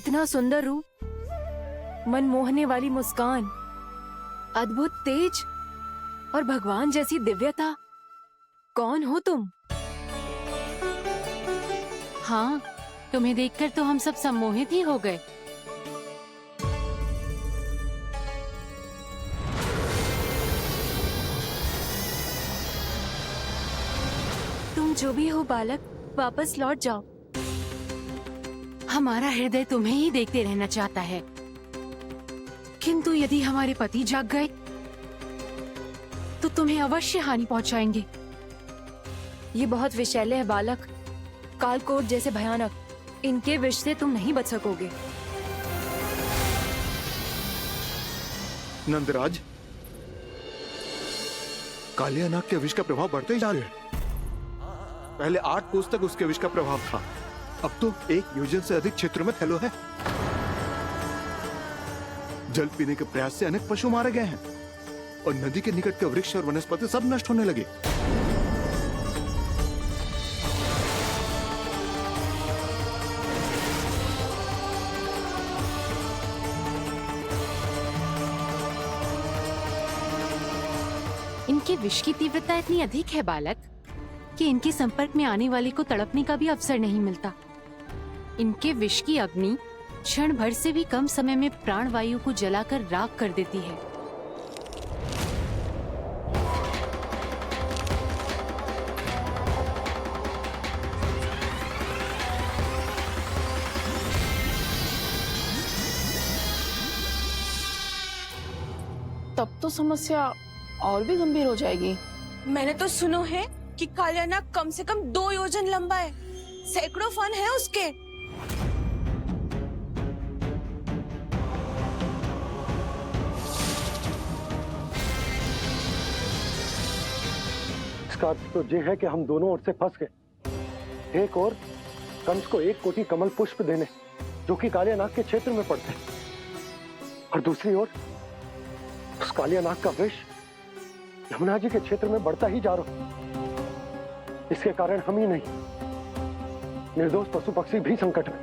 इतना सुंदर रूप, मन मोहने वाली मुस्कान, अद्भुत तेज और भगवान जैसी दिव्यता। कौन हो तुम? हाँ, तुम्हें देखकर तो हम सब सम्मोहित ही हो गए। तुम जो भी हो बालक, वापस लौट जाओ। हमारा हृदय तुम्हें ही देखते रहना चाहता है, किंतु यदि हमारे पति जाग गए तो तुम्हें अवश्य हानि पहुंचाएंगे। ये बहुत विषैले है बालक, कालकोट जैसे भयानक। इनके विष से तुम नहीं बच सकोगे। नंदराज, कालिया नाग के विष का प्रभाव बढ़ते ही जा रहा है। पहले 8 कोस तक उसके विष का प्रभाव था, अब तो 1 योजन से अधिक क्षेत्र में फैलो है। जल पीने के प्रयास से अनेक पशु मारे गए हैं और नदी के निकट के वृक्ष और वनस्पति सब नष्ट होने लगे। इनके विष की तीव्रता इतनी अधिक है बालक कि इनके संपर्क में आने वाले को तड़पने का भी अवसर नहीं मिलता। इनके विष की अग्नि क्षण भर से भी कम समय में प्राणवायु को जलाकर राख कर देती है। तब तो समस्या और भी गंभीर हो जाएगी। मैंने तो सुनो है कि कालिया नाग कम से कम 2 योजन लंबा है, सैकड़ों फन है उसके। इसका अर्थ तो ये है कि हम दोनों ओर से फंस गए। एक और कंस को 1 कोटि कमल पुष्प देने जो कि कालिया नाग के क्षेत्र में पड़ते हैं, और दूसरी ओर उस कालिया नाग का विष यमुना जी के क्षेत्र में बढ़ता ही जा रहा। इसके कारण हम ही नहीं, निर्दोष पशु पक्षी भी संकट में।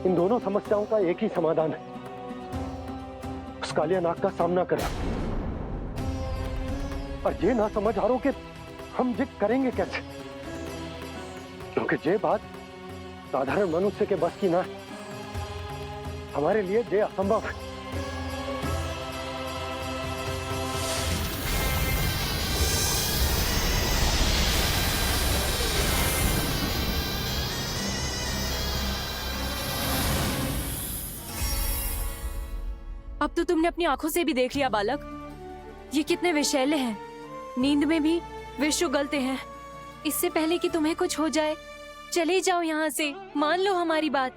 इन दोनों समस्याओं का एक ही समाधान है, उस कालिया नाग का सामना करना। और ये ना समझ आ रहा कि हम ये करेंगे कैसे, क्योंकि ये बात साधारण मनुष्य के बस की ना है। हमारे लिए ये असंभव है। अब तो तुमने अपनी आंखों से भी देख लिया बालक, ये कितने विषैले हैं। नींद में भी विष उगलते हैं। इससे पहले कि तुम्हें कुछ हो जाए, चले जाओ यहाँ से। मान लो हमारी बात।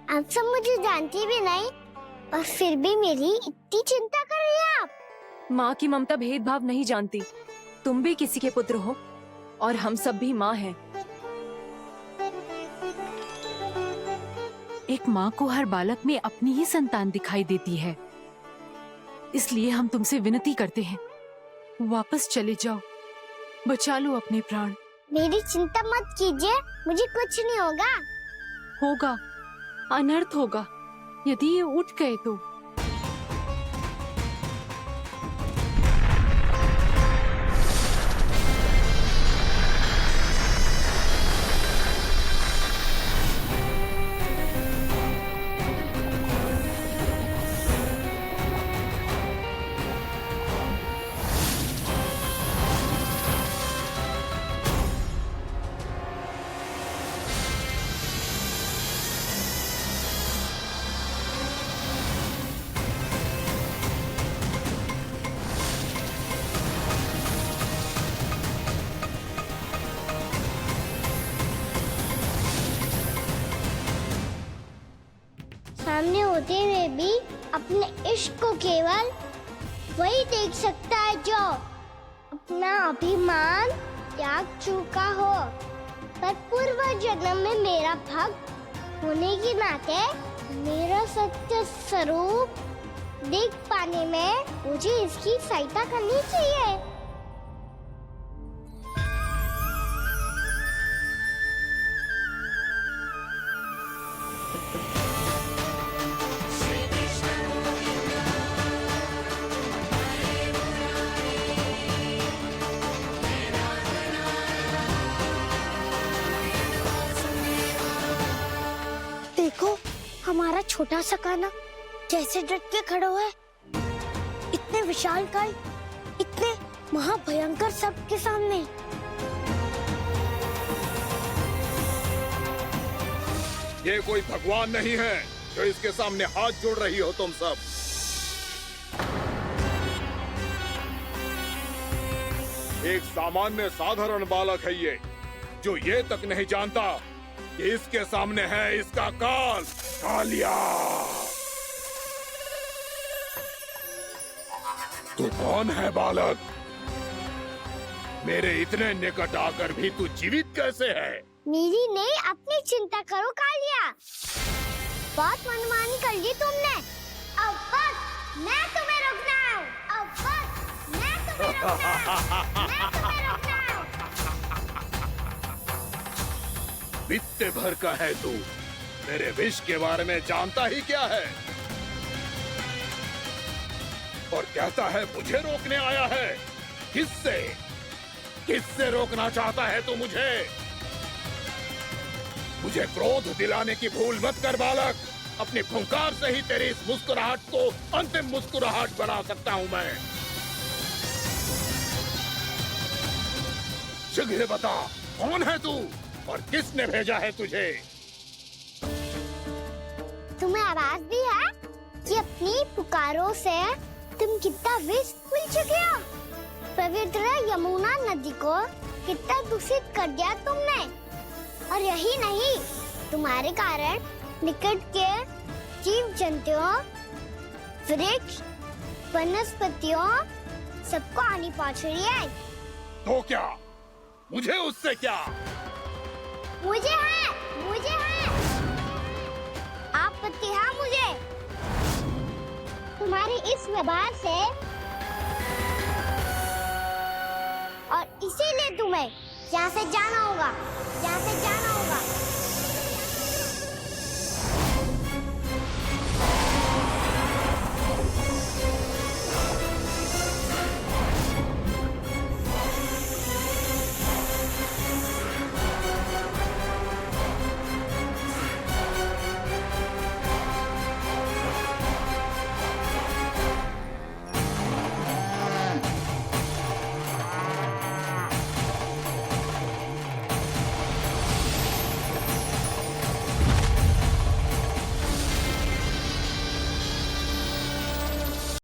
आप सब मुझे जानती भी नहीं और फिर भी मेरी इतनी चिंता कर रही हैं आप। माँ की ममता भेदभाव नहीं जानती। तुम भी किसी के पुत्र हो और हम सब भी माँ हैं। एक माँ को हर बालक में अपनी ही संतान दिखाई देती है, इसलिए हम तुमसे विनती करते हैं, वापस चले जाओ, बचा लो अपने प्राण। मेरी चिंता मत कीजिए, मुझे कुछ नहीं होगा। होगा, अनर्थ होगा यदि ये उठ गए तो। सामने होते हुए भी अपने इश्क को केवल वही देख सकता है जो अपना अभिमान त्याग चुका हो। पर पूर्व जन्म में मेरा भक्त होने के नाते मेरा सत्य स्वरूप देख पाने में मुझे इसकी सहायता करनी चाहिए। हमारा छोटा सा कान्हा जैसे डट के खड़ा है, इतने विशालकाय, इतने महाभयंकर सबके सामने। ये कोई भगवान नहीं है जो इसके सामने हाथ जोड़ रही हो तुम सब। एक सामान्य साधारण बालक है ये, जो ये तक नहीं जानता कि इसके सामने है इसका काल, कालिया। तू कौन है बालक? मेरे इतने निकट आकर भी तू जीवित कैसे है? मेरी नहीं, अपनी चिंता करो कालिया। बहुत मनमानी कर ली तुमने। अब बस, मैं तुम्हें रोकना हूँ। अब बस, मैं तुम्हें रोकना हूँ। मैं तुम्हें रोकना हूँ। बित्ते भर का है तू, मेरे विष के बारे में जानता ही क्या है? और कहता है मुझे रोकने आया है। किससे? किससे रोकना चाहता है तू मुझे? मुझे क्रोध दिलाने की भूल मत कर बालक। अपनी फुंकार से ही तेरी इस मुस्कुराहट को अंतिम मुस्कुराहट बना सकता हूँ मैं। शीघ्र बता, कौन है तू और किसने भेजा है तुझे? तुम्हें आवाज भी है कि अपनी पुकारों से तुम कितना विष भूल चुके हो। पवित्र यमुना नदी को कितना दूषित कर दिया तुमने। और यही नहीं, तुम्हारे कारण निकट के जीव जंतुओं, वृक्ष, वनस्पतियों सबको हानि पहुंच रही है। तो क्या? मुझे उससे क्या? मुझे है आपत्ति है मुझे तुम्हारे इस व्यवहार से, और इसीलिए तुम्हें यहाँ से जाना होगा।